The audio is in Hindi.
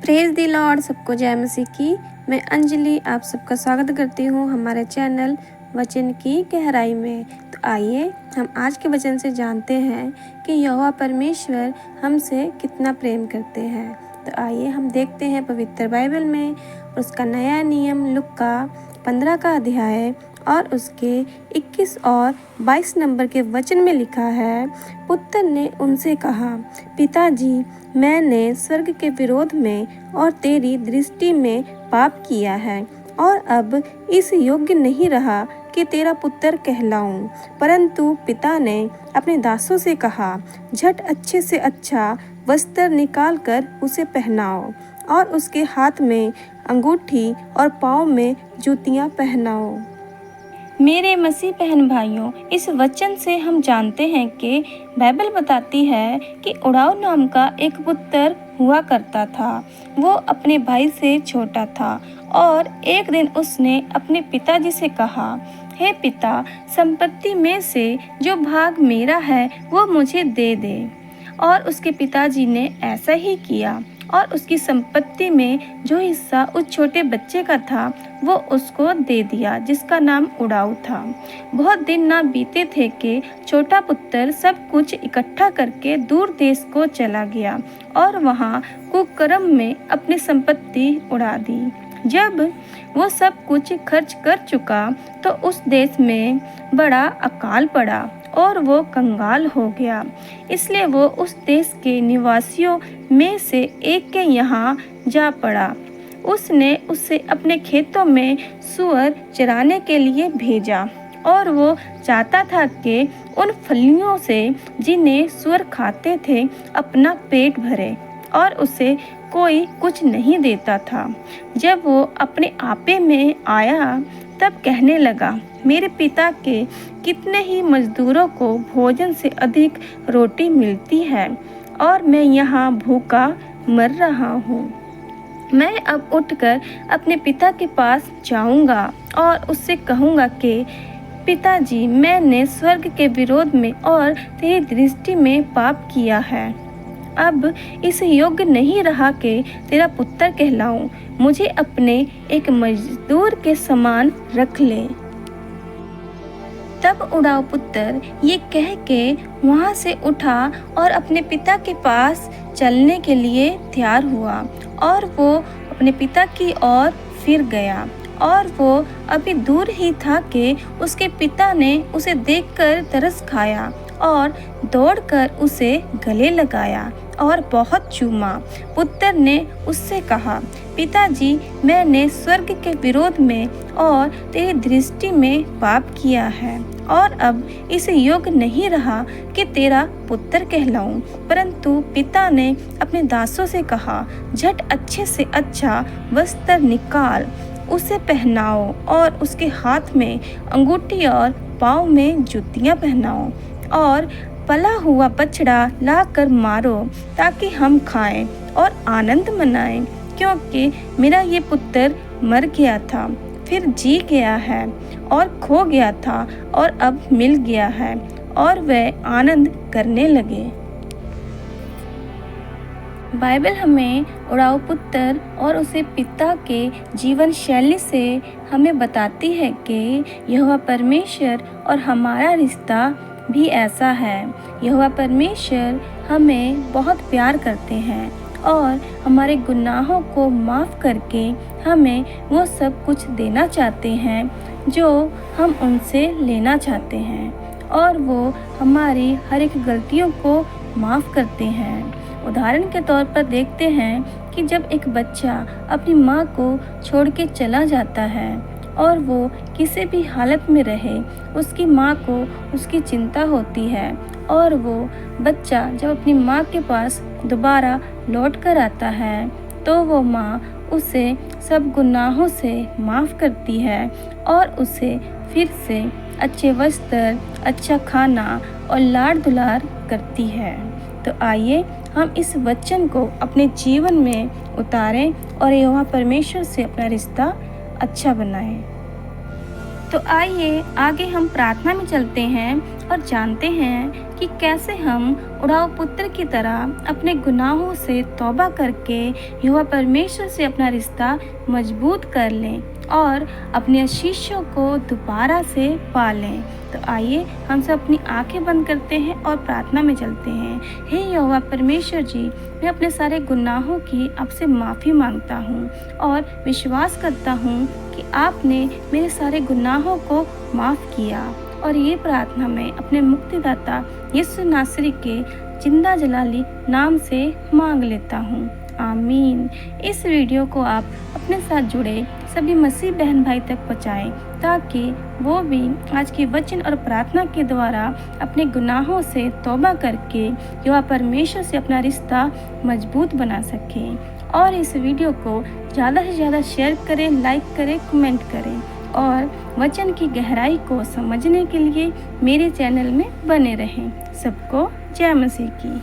Praise the Lord. सबको जय मसीह की। मैं अंजलि आप सबका स्वागत करती हूँ हमारे चैनल वचन की गहराई में। तो आइए हम आज के वचन से जानते हैं कि यहोवा परमेश्वर हमसे कितना प्रेम करते हैं। तो आइए हम देखते हैं पवित्र बाइबल में उसका नया नियम लूका 15 का अध्याय और उसके 21 और 22 नंबर के वचन में लिखा है, पुत्र ने उनसे कहा, पिताजी, मैंने स्वर्ग के विरोध में और तेरी दृष्टि में पाप किया है और अब इस योग्य नहीं रहा कि तेरा पुत्र कहलाऊं। परंतु पिता ने अपने दासों से कहा, झट अच्छे से अच्छा वस्त्र निकाल कर उसे पहनाओ और उसके हाथ में अंगूठी और पाँव में जूतियाँ पहनाओ। मेरे मसीह बहन भाइयों, इस वचन से हम जानते हैं कि बाइबल बताती है कि उड़ाऊ नाम का एक पुत्र हुआ करता था। वो अपने भाई से छोटा था और एक दिन उसने अपने पिताजी से कहा, हे पिता, संपत्ति में से जो भाग मेरा है वो मुझे दे दे। और उसके पिताजी ने ऐसा ही किया और उसकी संपत्ति में जो हिस्सा उस छोटे बच्चे का था वो उसको दे दिया, जिसका नाम उड़ाऊ था। बहुत दिन ना बीते थे कि छोटा पुत्र सब कुछ इकट्ठा करके दूर देश को चला गया और वहाँ कुकर्म में अपनी संपत्ति उड़ा दी। जब वो सब कुछ खर्च कर चुका तो उस देश में बड़ा अकाल पड़ा और वो कंगाल हो गया। इसलिए वो उस देश के निवासियों में से एक के यहाँ जा पड़ा। उसने उससे अपने खेतों में सूअर चराने के लिए भेजा और वो चाहता था कि उन फलियों से जिन्हें सूअर खाते थे अपना पेट भरे, और उसे कोई कुछ नहीं देता था। जब वो अपने आपे में आया तब कहने लगा, मेरे पिता के कितने ही मजदूरों को भोजन से अधिक रोटी मिलती है और मैं यहाँ भूखा मर रहा हूँ। मैं अब उठकर अपने पिता के पास जाऊँगा और उससे कहूँगा कि पिताजी, मैंने स्वर्ग के विरोध में और तेरी दृष्टि में पाप किया है। अब इस योग्य नहीं रहा कि तेरा पुत्र कहलाऊं। मुझे अपने एक मजदूर के समान रख ले। तब उड़ाऊ पुत्र ये कह के वहाँ से उठा और अपने पिता के पास चलने के लिए तैयार हुआ और वो अपने पिता की ओर फिर गया। और वो अभी दूर ही था कि उसके पिता ने उसे देखकर तरस खाया और दौड़कर उसे गले लगाया और बहुत चूमा। पुत्र ने उससे कहा, पिताजी, मैंने स्वर्ग के विरोध में और तेरी दृष्टि में पाप किया है और अब इस योग्य नहीं रहा कि तेरा पुत्र कहलाऊं। परंतु पिता ने अपने दासों से कहा, झट अच्छे से अच्छा वस्त्र निकाल उसे पहनाओ और उसके हाथ में अंगूठी और पाँव में जूतियाँ पहनाओ और पला हुआ बछड़ा लाकर मारो ताकि हम खाएं और आनंद मनाएं, क्योंकि मेरा ये पुत्र मर गया था, फिर जी गया है, और खो गया था और अब मिल गया है। और वे आनंद करने लगे। बाइबल हमें उड़ाऊ पुत्र और उसे पिता के जीवन शैली से हमें बताती है कि यहोवा परमेश्वर और हमारा रिश्ता भी ऐसा है। यहोवा परमेश्वर हमें बहुत प्यार करते हैं और हमारे गुनाहों को माफ़ करके हमें वो सब कुछ देना चाहते हैं जो हम उनसे लेना चाहते हैं, और वो हमारी हर एक गलतियों को माफ़ करते हैं। उदाहरण के तौर पर देखते हैं कि जब एक बच्चा अपनी माँ को छोड़ के चला जाता है और वो किसी भी हालत में रहे, उसकी माँ को उसकी चिंता होती है, और वो बच्चा जब अपनी माँ के पास दोबारा लौट कर आता है तो वो माँ उसे सब गुनाहों से माफ़ करती है और उसे फिर से अच्छे वस्त्र, अच्छा खाना और लाड़ दुलार करती है। तो आइए हम इस वचन को अपने जीवन में उतारें और यहोवा परमेश्वर से अपना रिश्ता अच्छा बनाएं। तो आइए आगे हम प्रार्थना में चलते हैं और जानते हैं कि कैसे हम उड़ाऊ पुत्र की तरह अपने गुनाहों से तौबा करके यहोवा परमेश्वर से अपना रिश्ता मजबूत कर लें और अपने आशीषों को दोबारा से पा लें। तो आइए हम सब अपनी आंखें बंद करते हैं और प्रार्थना में चलते हैं। हे यहोवा परमेश्वर जी, मैं अपने सारे गुनाहों की आपसे माफ़ी मांगता हूँ और विश्वास करता हूँ कि आपने मेरे सारे गुनाहों को माफ़ किया। और ये प्रार्थना मैं अपने मुक्तिदाता यीशु नासरी के जिंदा जलाली नाम से मांग लेता हूँ, आमीन। इस वीडियो को आप अपने साथ जुड़े सभी मसीह बहन भाई तक पहुँचाएं ताकि वो भी आज के वचन और प्रार्थना के द्वारा अपने गुनाहों से तौबा करके यहोवा परमेश्वर से अपना रिश्ता मजबूत बना सकें। और इस वीडियो को ज़्यादा से ज़्यादा शेयर करें, लाइक करें, कमेंट करें और वचन की गहराई को समझने के लिए मेरे चैनल में बने रहें। सबको जय मसीह की।